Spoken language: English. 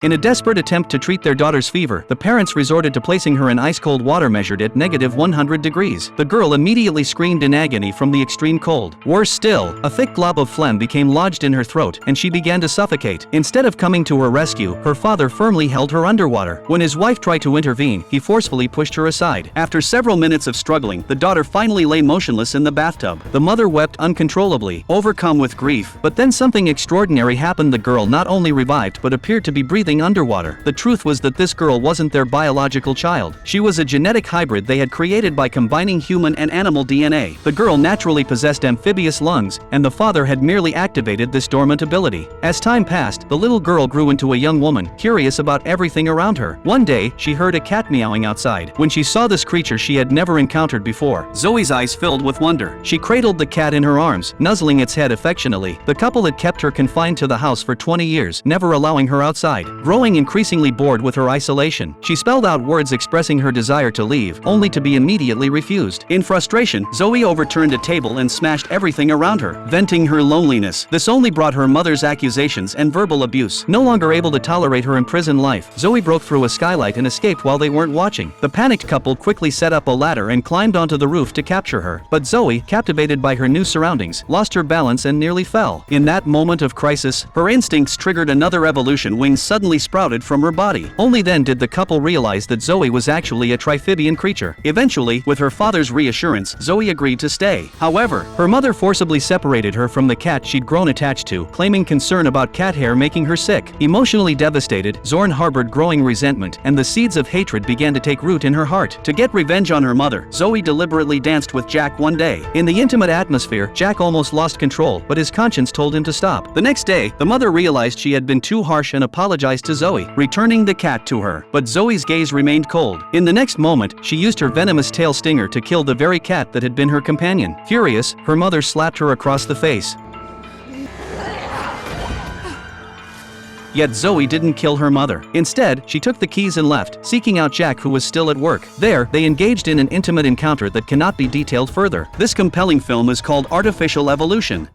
In a desperate attempt to treat their daughter's fever, the parents resorted to placing her in ice-cold water measured at -100 degrees. The girl immediately screamed in agony from the extreme cold. Worse still, a thick glob of phlegm became lodged in her throat, and she began to suffocate. Instead of coming to her rescue, her father firmly held her underwater. When his wife tried to intervene, he forcefully pushed her aside. After several minutes of struggling, the daughter finally lay motionless in the bathtub. The mother wept uncontrollably, overcome with grief. But then something extraordinary happened. The girl not only revived but appeared to be breathing underwater. The truth was that this girl wasn't their biological child. She was a genetic hybrid they had created by combining human and animal DNA. The girl naturally possessed amphibious lungs, and the father had merely activated this dormant ability. As time passed, the little girl grew into a young woman, curious about everything around her. One day, she heard a cat meowing outside. When she saw this creature she had never encountered before, Zoe's eyes filled with wonder. She cradled the cat in her arms, nuzzling its head affectionately. The couple had kept her confined to the house for 20 years, never allowing her outside. Growing increasingly bored with her isolation, she spelled out words expressing her desire to leave, only to be immediately refused. In frustration, Zoe overturned a table and smashed everything around her, venting her loneliness. This only brought her mother's accusations and verbal abuse. No longer able to tolerate her imprisoned life, Zoe broke through a skylight and escaped while they weren't watching. The panicked couple quickly set up a ladder and climbed onto the roof to capture her. But Zoe, captivated by her new surroundings, lost her balance and nearly fell. In that moment of crisis, her instincts triggered another evolution. Wings suddenly sprouted from her body. Only then did the couple realize that Zoe was actually a trifibian creature. Eventually, with her father's reassurance, Zoe agreed to stay. However, her mother forcibly separated her from the cat she'd grown attached to, claiming concern about cat hair making her sick. Emotionally devastated, Zorn harbored growing resentment, and the seeds of hatred began to take root in her heart. To get revenge on her mother, Zoe deliberately danced with Jack one day. In the intimate atmosphere, Jack almost lost control, but his conscience told him to stop. The next day, the mother realized she had been too harsh and apologized to Zoe, returning the cat to her. But Zoe's gaze remained cold. In the next moment, she used her venomous tail stinger to kill the very cat that had been her companion. Furious, her mother slapped her across the face. Yet Zoe didn't kill her mother. Instead, she took the keys and left, seeking out Jack, who was still at work. There, they engaged in an intimate encounter that cannot be detailed further. This compelling film is called Artificial Evolution.